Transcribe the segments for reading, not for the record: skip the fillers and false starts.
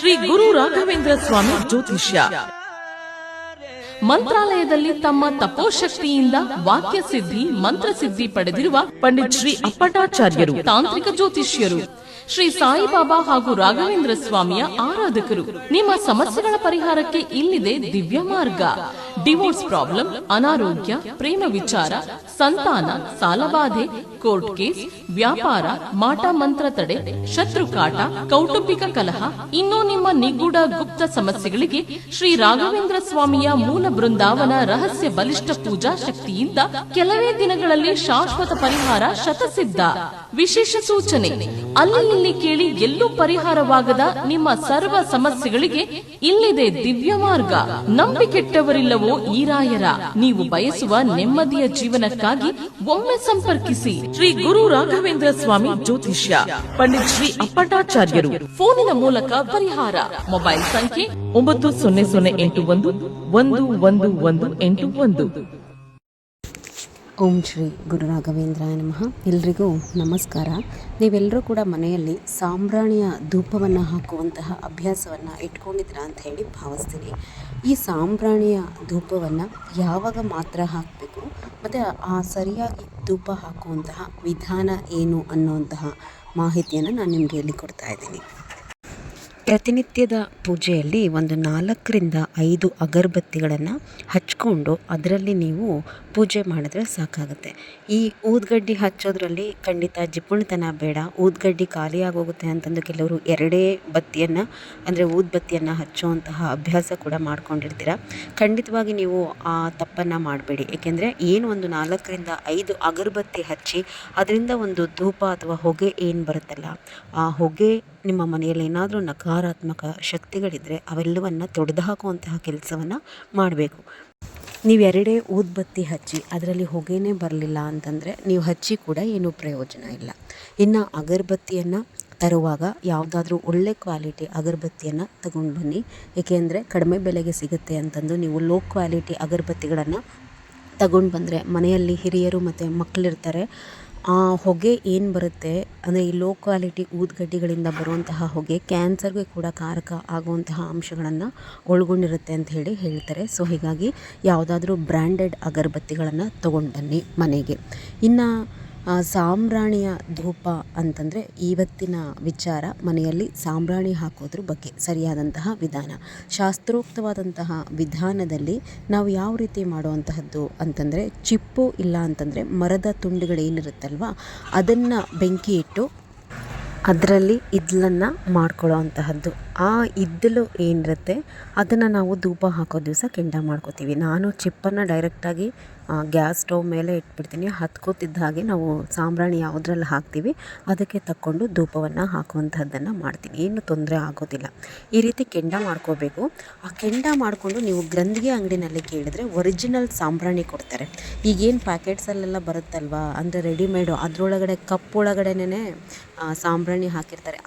ಶ್ರೀ ಗುರು ರಾಘವೇಂದ್ರ ಸ್ವಾಮಿ ಜ್ಯೋತಿಷ್ಯ. ಮಂತ್ರಾಲಯದಲ್ಲಿ ತಮ್ಮ ತಪೋಶಕ್ತಿಯಿಂದ ವಾಕ್ಯ ಸಿದ್ಧಿ ಮಂತ್ರಸಿದ್ಧಿ ಪಡೆದಿರುವ ಪಂಡಿತ್ ಶ್ರೀ ಅಪ್ಪಟಾಚಾರ್ಯರು ತಾಂತ್ರಿಕ ಜ್ಯೋತಿಷ್ಯರು. ಶ್ರೀ ಸಾಯಿಬಾಬಾ ಹಾಗೂ ರಾಘವೇಂದ್ರ ಸ್ವಾಮಿಯ ಆರಾಧಕರು. ನಿಮ್ಮ ಸಮಸ್ಯೆಗಳ ಪರಿಹಾರಕ್ಕೆ ಇಲ್ಲಿದೆ ದಿವ್ಯ ಮಾರ್ಗ. ಡಿವೋರ್ಸ್ ಪ್ರಾಬ್ಲಮ್, ಅನಾರೋಗ್ಯ, ಪ್ರೇಮ ವಿಚಾರ, ಸಂತಾನ, ಸಾಲಬಾಧೆ, ಕೋರ್ಟ್ ಕೇಸ್, ವ್ಯಾಪಾರ, ಮಾಟ ಮಂತ್ರ ತಡೆ, ಶತ್ರುಕಾಟ, ಕೌಟುಂಬಿಕ ಕಲಹ, ಇನ್ನೂ ನಿಮ್ಮ ನಿಗೂಢ ಗುಪ್ತ ಸಮಸ್ಯೆಗಳಿಗೆ ಶ್ರೀ ರಾಘವೇಂದ್ರ ಸ್ವಾಮಿಯ ಮೂಲ ಬೃಂದಾವನ ರಹಸ್ಯ ಬಲಿಷ್ಠ ಪೂಜಾ ಶಕ್ತಿಯಿಂದ ಕೆಲವೇ ದಿನಗಳಲ್ಲಿ ಶಾಶ್ವತ ಪರಿಹಾರ ಶತಸಿದ್ಧ. ವಿಶೇಷ ಸೂಚನೆ: ಅಲ್ಲಿ ಇಲ್ಲಿ ಕೇಳಿ ಎಲ್ಲೂ ಪರಿಹಾರವಾಗದ ನಿಮ್ಮ ಸರ್ವ ಸಮಸ್ಯೆಗಳಿಗೆ ಇಲ್ಲಿದೆ ದಿವ್ಯ ಮಾರ್ಗ. ನಂಬಿಕೆಟ್ಟವರಿಲ್ಲವೋ ಈ ರಾಯರ. ನೀವು ಬಯಸುವ ನೆಮ್ಮದಿಯ ಜೀವನಕ್ಕಾಗಿ ಒಮ್ಮೆ ಸಂಪರ್ಕಿಸಿ ಶ್ರೀ ಗುರು ರಾಘವೇಂದ್ರ ಸ್ವಾಮಿ ಜ್ಯೋತಿಷ್ಯ, ಪಂಡಿತ್ ಶ್ರೀ ಅಪ್ಪಟಾಚಾರ್ಯರು. ಫೋನಿನ ಮೂಲಕ ಪರಿಹಾರ. ಮೊಬೈಲ್ ಸಂಖ್ಯೆ 9008111181. ಓಂ ಶ್ರೀ ಗುರು ರಾಘವೇಂದ್ರಾಯ ನಮಃ. ಎಲ್ರಿಗೂ ನಮಸ್ಕಾರ. ನೀವೆಲ್ಲರೂ ಕೂಡ ಮನೆಯಲ್ಲಿ ಸಾಂಬ್ರಾಣಿಯ ಧೂಪವನ್ನು ಹಾಕುವಂತಹ ಅಭ್ಯಾಸವನ್ನು ಇಟ್ಕೊಂಡಿದ್ದೀರಾ ಅಂತ ಹೇಳಿ ಭಾವಿಸ್ತೀನಿ. ಈ ಸಾಂಬ್ರಾಣಿಯ ಧೂಪವನ್ನು ಯಾವಾಗ ಮಾತ್ರ ಹಾಕಬೇಕು ಮತ್ತು ಆ ಸರಿಯಾಗಿ ಧೂಪ ಹಾಕುವಂತಹ ವಿಧಾನ ಏನು ಅನ್ನುವಂತಹ ಮಾಹಿತಿಯನ್ನು ನಾನು ನಿಮಗೆ ಇಲ್ಲಿ ಕೊಡ್ತಾ ಇದ್ದೀನಿ. ಪ್ರತಿನಿತ್ಯದ ಪೂಜೆಯಲ್ಲಿ ಒಂದು 4ರಿಂದ 5 ಅಗರಬತ್ತಿಗಳನ್ನು ಹಚ್ಕೊಂಡು ಅದರಲ್ಲಿ ನೀವು ಪೂಜೆ ಮಾಡಿದ್ರೆ ಸಾಕಾಗುತ್ತೆ. ಈ ಊದ್ಗಡ್ಡಿ ಹಚ್ಚೋದ್ರಲ್ಲಿ ಖಂಡಿತ ಜಿಪುಣತನ ಬೇಡ. ಊದ್ಗಡ್ಡಿ ಖಾಲಿಯಾಗೋಗುತ್ತೆ ಅಂತಂದು ಕೆಲವರು 2 ಬತ್ತಿಯನ್ನು ಅಂದರೆ ಊದ್ಬತ್ತಿಯನ್ನು ಹಚ್ಚುವಂತಹ ಅಭ್ಯಾಸ ಕೂಡ ಮಾಡ್ಕೊಂಡಿರ್ತೀರ. ಖಂಡಿತವಾಗಿ ನೀವು ಆ ತಪ್ಪನ್ನು ಮಾಡಬೇಡಿ. ಏಕೆಂದರೆ ಏನು ಒಂದು 4ರಿಂದ 5 ಅಗರಬತ್ತಿ ಹಚ್ಚಿ ಅದರಿಂದ ಒಂದು ಧೂಪ ಅಥವಾ ಹೊಗೆ ಏನು ಬರುತ್ತಲ್ಲ, ಆ ಹೊಗೆ ನಿಮ್ಮ ಮನೆಯಲ್ಲಿ ಏನಾದರೂ ನಕಾರಾತ್ಮಕ ಶಕ್ತಿಗಳಿದ್ದರೆ ಅವೆಲ್ಲವನ್ನು ತೊಡೆದು ಹಾಕುವಂತಹ ಕೆಲಸವನ್ನು ಮಾಡಬೇಕು. ನೀವು 2 ಊದ್ಬತ್ತಿ ಹಚ್ಚಿ ಅದರಲ್ಲಿ ಹೊಗೆನೇ ಬರಲಿಲ್ಲ ಅಂತಂದರೆ ನೀವು ಹಚ್ಚಿ ಕೂಡ ಏನೂ ಪ್ರಯೋಜನ ಇಲ್ಲ. ಇನ್ನು ಅಗರಬತ್ತಿಯನ್ನು ತರುವಾಗ ಯಾವುದಾದ್ರೂ ಒಳ್ಳೆ ಕ್ವಾಲಿಟಿ ಅಗರಬತ್ತಿಯನ್ನು ತಗೊಂಡು ಬನ್ನಿ. ಏಕೆಂದರೆ ಕಡಿಮೆ ಬೆಲೆಗೆ ಸಿಗುತ್ತೆ ಅಂತಂದು ನೀವು ಲೋ ಕ್ವಾಲಿಟಿ ಅಗರಬತ್ತಿಗಳನ್ನು ತಗೊಂಡು ಬಂದರೆ ಮನೆಯಲ್ಲಿ ಹಿರಿಯರು ಮತ್ತು ಮಕ್ಕಳಿರ್ತಾರೆ. ಆ ಹೊಗೆ ಏನು ಬರುತ್ತೆ ಅಂದರೆ ಈ ಲೋ ಕ್ವಾಲಿಟಿ ಊದ್ಗಡ್ಡಿಗಳಿಂದ ಬರುವಂತಹ ಹೊಗೆ ಕ್ಯಾನ್ಸರ್ಗೆ ಕೂಡ ಕಾರಕ ಆಗುವಂತಹ ಅಂಶಗಳನ್ನು ಒಳಗೊಂಡಿರುತ್ತೆ ಅಂತ ಹೇಳ್ತಾರೆ. ಸೊ ಹೀಗಾಗಿ ಯಾವುದಾದ್ರೂ ಬ್ರ್ಯಾಂಡೆಡ್ ಅಗರಬತ್ತಿಗಳನ್ನು ತೊಗೊಂಡು ಬನ್ನಿ ಮನೆಗೆ. ಇನ್ನು ಸಾಂಬ್ರಾಣಿಯ ಧೂಪ ಅಂತಂದರೆ ಇವತ್ತಿನ ವಿಚಾರ ಮನೆಯಲ್ಲಿ ಸಾಂಬ್ರಾಣಿ ಹಾಕೋದ್ರ ಬಗ್ಗೆ ಸರಿಯಾದಂತಹ ವಿಧಾನ. ಶಾಸ್ತ್ರೋಕ್ತವಾದಂತಹ ವಿಧಾನದಲ್ಲಿ ನಾವು ಯಾವ ರೀತಿ ಮಾಡುವಂತಹದ್ದು ಅಂತಂದರೆ, ಚಿಪ್ಪು ಇಲ್ಲ ಅಂತಂದರೆ ಮರದ ತುಂಡುಗಳೇನಿರುತ್ತಲ್ವ ಅದನ್ನು ಬೆಂಕಿ ಇಟ್ಟು ಅದರಲ್ಲಿ ಇದ್ದಲನ್ನು ಮಾಡ್ಕೊಳ್ಳೋ ಅಂತಹದ್ದು. ಆ ಇದ್ದಲು ಏನಿರುತ್ತೆ ಅದನ್ನು ನಾವು ಧೂಪ ಹಾಕೋ ದಿವಸ ಕೆಂಡ ಮಾಡ್ಕೋತೀವಿ. ನಾನು ಚಿಪ್ಪನ್ನು ಡೈರೆಕ್ಟಾಗಿ ಗ್ಯಾಸ್ ಸ್ಟವ್ ಮೇಲೆ ಇಟ್ಬಿಡ್ತೀನಿ. ಹತ್ಕೋತಿದ್ದ ಹಾಗೆ ನಾವು ಸಾಂಬ್ರಾಣಿ ಯಾವುದ್ರಲ್ಲಿ ಹಾಕ್ತೀವಿ ಅದಕ್ಕೆ ತಕ್ಕೊಂಡು ಧೂಪವನ್ನು ಹಾಕುವಂಥದ್ದನ್ನು ಮಾಡ್ತೀನಿ. ಏನು ತೊಂದರೆ ಆಗೋದಿಲ್ಲ. ಈ ರೀತಿ ಕೆಂಡ ಮಾಡ್ಕೋಬೇಕು. ಆ ಕೆಂಡ ಮಾಡಿಕೊಂಡು ನೀವು ಗ್ರಂಥಿಗೆ ಅಂಗಡಿನಲ್ಲಿ ಕೇಳಿದ್ರೆ ಒರಿಜಿನಲ್ ಸಾಂಬ್ರಾಣಿ ಕೊಡ್ತಾರೆ. ಈಗೇನು ಪ್ಯಾಕೆಟ್ಸಲ್ಲೆಲ್ಲ ಬರುತ್ತಲ್ವ ಅಂದರೆ ರೆಡಿಮೇಡು, ಅದರೊಳಗಡೆ ಕಪ್ ಒಳಗಡೆನೇ ಸಾಂಬ್ರಾಣಿ ಹಾಕಿರ್ತಾರೆ.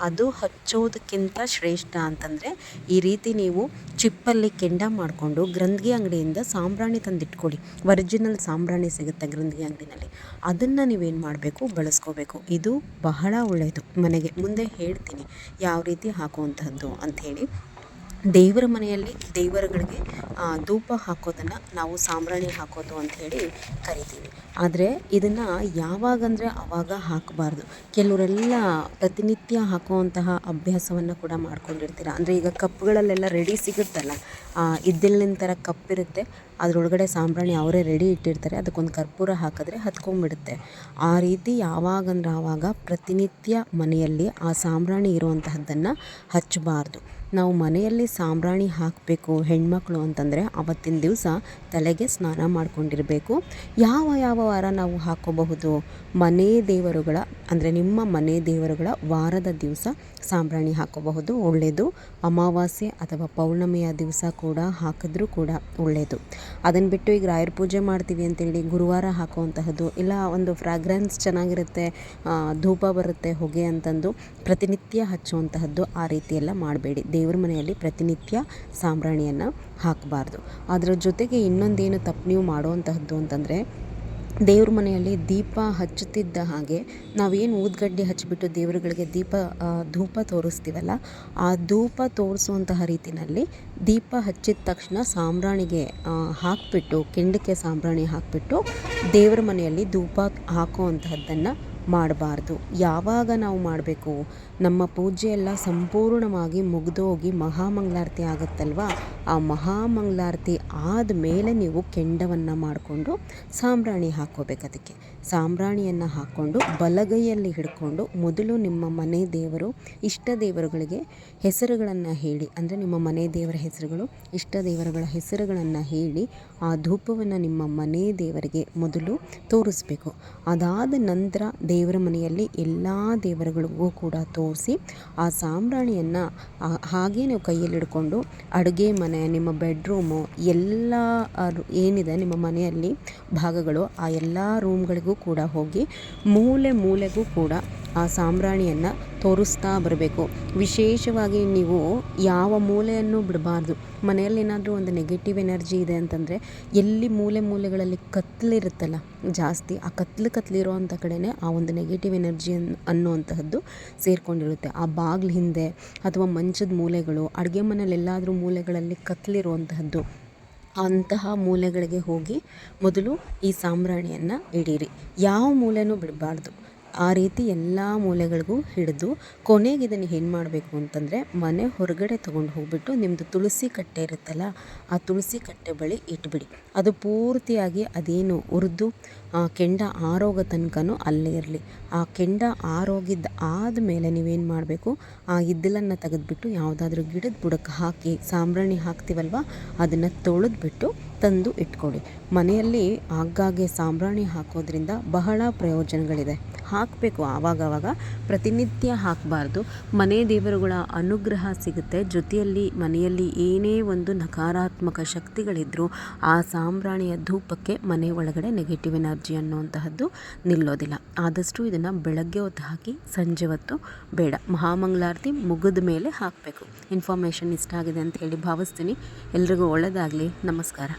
ಅದು ಹಚ್ಚೋದಕ್ಕಿಂತ ಶ್ರೇಷ್ಠ ಅಂತಂದರೆ ಈ ರೀತಿ ನೀವು ಚಿಪ್ಪಲ್ಲಿ ಕೆಂಡ ಮಾಡಿಕೊಂಡು ಗ್ರಂಥಿಗೆ ಅಂಗಡಿಯಿಂದ ಸಾಂಬ್ರಾಣಿ ತಂದಿಟ್ಕೊಳ್ಳಿ. ಒರಿಜಿನಲ್ ಸಾಂಬ್ರಾಣಿ ಸಿಗುತ್ತೆ ಗ್ರಂಥಿಗೆ ಅಂಗಡಿನಲ್ಲಿ. ಅದನ್ನು ನೀವೇನು ಮಾಡಬೇಕು, ಬಳಸ್ಕೋಬೇಕು. ಇದು ಬಹಳ ಒಳ್ಳೆಯದು. ಮನೆಗೆ ಮುಂದೆ ಹೇಳ್ತೀನಿ ಯಾವ ರೀತಿ ಹಾಕುವಂತಹದ್ದು ಅಂಥೇಳಿ. ದೇವರ ಮನೆಯಲ್ಲಿ ದೇವರುಗಳಿಗೆ ಧೂಪ ಹಾಕೋದನ್ನು ನಾವು ಸಾಂಬ್ರಾಣಿ ಹಾಕೋದು ಅಂಥೇಳಿ ಕರಿತೀವಿ. ಆದರೆ ಇದನ್ನು ಯಾವಾಗಂದರೆ ಆವಾಗ ಹಾಕಬಾರ್ದು. ಕೆಲವರೆಲ್ಲ ಪ್ರತಿನಿತ್ಯ ಹಾಕುವಂತಹ ಅಭ್ಯಾಸವನ್ನು ಕೂಡ ಮಾಡ್ಕೊಂಡಿರ್ತೀರ. ಅಂದರೆ ಈಗ ಕಪ್ಗಳಲ್ಲೆಲ್ಲ ರೆಡಿ ಸಿಗುತ್ತಲ್ಲ, ಇದ್ದಿಲಿನ ಥರ ಕಪ್ಪಿರುತ್ತೆ, ಅದರೊಳಗಡೆ ಸಾಂಬ್ರಾಣಿ ಅವರೇ ರೆಡಿ ಇಟ್ಟಿರ್ತಾರೆ. ಅದಕ್ಕೊಂದು ಕರ್ಪೂರ ಹಾಕಿದ್ರೆ ಹತ್ಕೊಂಡ್ಬಿಡುತ್ತೆ. ಆ ರೀತಿ ಯಾವಾಗಂದ್ರೆ ಆವಾಗ ಪ್ರತಿನಿತ್ಯ ಮನೆಯಲ್ಲಿ ಆ ಸಾಂಬ್ರಾಣಿ ಇರುವಂತಹದ್ದನ್ನು ಹಚ್ಚಬಾರ್ದು. ನಾವು ಮನೆಯಲ್ಲಿ ಸಾಂಬ್ರಾಣಿ ಹಾಕಬೇಕು ಹೆಣ್ಮಕ್ಳು ಅಂತಂದರೆ ಆವತ್ತಿನ ದಿವಸ ತಲೆಗೆ ಸ್ನಾನ ಮಾಡ್ಕೊಂಡಿರಬೇಕು. ಯಾವ ವಾರ ನಾವು ಹಾಕೋಬಹುದು? ಮನೆ ದೇವರುಗಳ ಅಂದರೆ ನಿಮ್ಮ ಮನೆ ದೇವರುಗಳ ವಾರದ ದಿವಸ ಸಾಂಬ್ರಾಣಿ ಹಾಕೋಬಹುದು, ಒಳ್ಳೆಯದು. ಅಮಾವಾಸ್ಯೆ ಅಥವಾ ಪೌರ್ಣಮಿಯ ದಿವಸ ಕೂಡ ಹಾಕಿದ್ರೂ ಕೂಡ ಒಳ್ಳೆಯದು. ಅದನ್ನು ಬಿಟ್ಟು ಈಗ ರಾಯರ ಪೂಜೆ ಮಾಡ್ತೀವಿ ಅಂತೇಳಿ ಗುರುವಾರ ಹಾಕುವಂತಹದ್ದು, ಇಲ್ಲ ಒಂದು ಫ್ರಾಗ್ರೆನ್ಸ್ ಚೆನ್ನಾಗಿರುತ್ತೆ, ಧೂಪ ಬರುತ್ತೆ, ಹೊಗೆ ಅಂತಂದು ಪ್ರತಿನಿತ್ಯ ಹಚ್ಚುವಂತಹದ್ದು, ಆ ರೀತಿಯೆಲ್ಲ ಮಾಡಬೇಡಿ. ದೇವ್ರ ಮನೆಯಲ್ಲಿ ಪ್ರತಿನಿತ್ಯ ಸಾಂಬ್ರಾಣಿಯನ್ನು ಹಾಕಬಾರ್ದು. ಅದರ ಜೊತೆಗೆ ಇನ್ನೊಂದೇನು ತಪ್ಪು ನೀವು ಮಾಡುವಂತಹದ್ದು ಅಂತಂದರೆ, ದೇವ್ರ ಮನೆಯಲ್ಲಿ ದೀಪ ಹಚ್ಚುತ್ತಿದ್ದ ಹಾಗೆ ನಾವೇನು ಊದ್ಗಡ್ಡೆ ಹಚ್ಚಿಬಿಟ್ಟು ದೇವರುಗಳಿಗೆ ಧೂಪ ತೋರಿಸ್ತೀವಲ್ಲ, ಆ ಧೂಪ ತೋರಿಸುವಂತಹ ರೀತಿಯಲ್ಲಿ ದೀಪ ಹಚ್ಚಿದ ತಕ್ಷಣ ಸಾಂಬ್ರಾಣಿಗೆ ಹಾಕಿಬಿಟ್ಟು, ಕೆಂಡಕ್ಕೆ ಸಾಂಬ್ರಾಣಿ ಹಾಕಿಬಿಟ್ಟು ದೇವರ ಮನೆಯಲ್ಲಿ ಧೂಪ ಹಾಕುವಂತಹದ್ದನ್ನು ಮಾಡಬಾರ್ದು. ಯಾವಾಗ ನಾವು ಮಾಡಬೇಕು, ನಮ್ಮ ಪೂಜೆ ಎಲ್ಲ ಸಂಪೂರ್ಣವಾಗಿ ಮುಗಿದೋಗಿ ಮಹಾಮಂಗಳಾರತಿ ಆಗುತ್ತಲ್ವ, ಆ ಮಹಾಮಂಗಳಾರತಿ ಆದಮೇಲೆ ನೀವು ಕೆಂಡವನ್ನು ಮಾಡಿಕೊಂಡು ಸಾಂಬ್ರಾಣಿ ಹಾಕ್ಕೋಬೇಕು. ಅದಕ್ಕೆ ಸಾಂಬ್ರಾಣಿಯನ್ನು ಹಾಕ್ಕೊಂಡು ಬಲಗೈಯಲ್ಲಿ ಹಿಡ್ಕೊಂಡು ಮೊದಲು ನಿಮ್ಮ ಮನೆ ದೇವರು, ಇಷ್ಟ ದೇವರುಗಳಿಗೆ ಹೆಸರುಗಳನ್ನು ಹೇಳಿ, ಅಂದರೆ ನಿಮ್ಮ ಮನೆ ದೇವರ ಹೆಸರುಗಳು, ಇಷ್ಟ ದೇವರುಗಳ ಹೆಸರುಗಳನ್ನು ಹೇಳಿ ಆ ಧೂಪವನ್ನು ನಿಮ್ಮ ಮನೆ ದೇವರಿಗೆ ಮೊದಲು ತೋರಿಸ್ಬೇಕು. ಅದಾದ ನಂತರ ದೇವರ ಮನೆಯಲ್ಲಿ ಎಲ್ಲ ದೇವರುಗಳಿಗೂ ಕೂಡ ತೋರಿಸಿ ಆ ಸಾಂಬ್ರಾಣಿಯನ್ನು ಹಾಗೇ ನೀವು ಕೈಯಲ್ಲಿ ಹಿಡ್ಕೊಂಡು ಅಡುಗೆ ಮನೆ, ನಿಮ್ಮ ಬೆಡ್ರೂಮು, ಎಲ್ಲ ಏನಿದೆ ನಿಮ್ಮ ಮನೆಯಲ್ಲಿ ಭಾಗಗಳು, ಆ ಎಲ್ಲ ರೂಮ್ಗಳಿಗೂ ಕೂಡ ಹೋಗಿ ಮೂಲೆ ಮೂಲೆಗೂ ಕೂಡ ಆ ಸಾಂಬ್ರಾಣಿಯನ್ನು ತೋರಿಸ್ತಾ ಬರಬೇಕು. ವಿಶೇಷವಾಗಿ ನೀವು ಯಾವ ಮೂಲೆಯನ್ನು ಬಿಡಬಾರ್ದು. ಮನೆಯಲ್ಲಿ ಏನಾದರೂ ಒಂದು ನೆಗೆಟಿವ್ ಎನರ್ಜಿ ಇದೆ ಅಂತಂದರೆ, ಎಲ್ಲಿ ಮೂಲೆ ಮೂಲೆಗಳಲ್ಲಿ ಕತ್ತಲಿರುತ್ತಲ್ಲ ಜಾಸ್ತಿ, ಆ ಕತ್ತಲಿರೋ ಅಂಥ ಕಡೆನೇ ಆ ಒಂದು ನೆಗೆಟಿವ್ ಎನರ್ಜಿ ಅನ್ನುವಂತಹದ್ದು ಸೇರಿಕೊಂಡಿರುತ್ತೆ. ಆ ಬಾಗಿಲು ಹಿಂದೆ ಅಥವಾ ಮಂಚದ ಮೂಲೆಗಳು, ಅಡುಗೆ ಮನೇಲಿ ಎಲ್ಲಾದರೂ ಮೂಲೆಗಳಲ್ಲಿ ಕತ್ತಲಿರುವಂತಹದ್ದು, ಅಂತಹ ಮೂಲೆಗಳಿಗೆ ಹೋಗಿ ಮೊದಲು ಈ ಸಾಂಬ್ರಾಣಿಯನ್ನು ಇಡೀರಿ. ಯಾವ ಮೂಲೆನೂ ಬಿಡಬಾರ್ದು. ಆ ರೀತಿ ಎಲ್ಲ ಮೂಲೆಗಳಿಗೂ ಹಿಡಿದು ಕೊನೆಗೆ ಇದನ್ನು ಏನು ಮಾಡಬೇಕು ಅಂತಂದರೆ, ಮನೆ ಹೊರಗಡೆ ತೊಗೊಂಡು ಹೋಗ್ಬಿಟ್ಟು ನಿಮ್ಮದು ತುಳಸಿ ಕಟ್ಟೆ ಇರುತ್ತಲ್ಲ, ಆ ತುಳಸಿ ಕಟ್ಟೆ ಬಳಿ ಇಟ್ಬಿಡಿ. ಅದು ಪೂರ್ತಿಯಾಗಿ ಅದೇನು ಉರಿದು ಕೆಂಡ ಆರೋಗೋ ತನಕನೂ ಅಲ್ಲೇ ಇರಲಿ. ಆ ಕೆಂಡ ಆರೋಗಿದ್ದು ಆದಮೇಲೆ ನೀವೇನು ಮಾಡಬೇಕು, ಆ ಇದ್ದಲನ್ನು ತೆಗೆದುಬಿಟ್ಟು ಯಾವುದಾದ್ರೂ ಗಿಡದ ಬುಡಕ್ಕೆ ಹಾಕಿ, ಸಾಂಬ್ರಾಣಿ ಹಾಕ್ತೀವಲ್ವ ಅದನ್ನು ತೊಳೆದ್ಬಿಟ್ಟು ತಂದು ಇಟ್ಕೊಳ್ಳಿ. ಮನೆಯಲ್ಲಿ ಆಗಾಗ್ಗೆ ಸಾಂಬ್ರಾಣಿ ಹಾಕೋದ್ರಿಂದ ಬಹಳ ಪ್ರಯೋಜನಗಳಿದೆ. ಹಾಕಬೇಕು ಆವಾಗವಾಗ, ಪ್ರತಿನಿತ್ಯ ಹಾಕಬಾರ್ದು. ಮನೆ ದೇವರುಗಳ ಅನುಗ್ರಹ ಸಿಗುತ್ತೆ. ಜೊತೆಯಲ್ಲಿ ಮನೆಯಲ್ಲಿ ಏನೇ ಒಂದು ನಕಾರಾತ್ಮಕ ಶಕ್ತಿಗಳಿದ್ದರೂ ಆ ಸಾಂಬ್ರಾಣಿಯ ಧೂಪಕ್ಕೆ ಮನೆ ಒಳಗಡೆ ನೆಗೆಟಿವ್ ಎನರ್ಜಿ ಅನ್ನುವಂತಹದ್ದು ನಿಲ್ಲೋದಿಲ್ಲ. ಆದಷ್ಟು ಇದನ್ನು ಬೆಳಗ್ಗೆ ಹೊತ್ತು ಹಾಕಿ ಸಂಜೆ ಹೊತ್ತು ಬೇಡ. ಮಹಾಮಂಗಳಾರತಿ ಮುಗಿದ ಮೇಲೆ ಹಾಕಬೇಕು. ಇನ್ಫಾರ್ಮೇಷನ್ ಇಷ್ಟ ಆಗಿದೆ ಅಂತ ಹೇಳಿ ಭಾವಿಸ್ತೀನಿ. ಎಲ್ರಿಗೂ ಒಳ್ಳೆಯದಾಗಲಿ. ನಮಸ್ಕಾರ.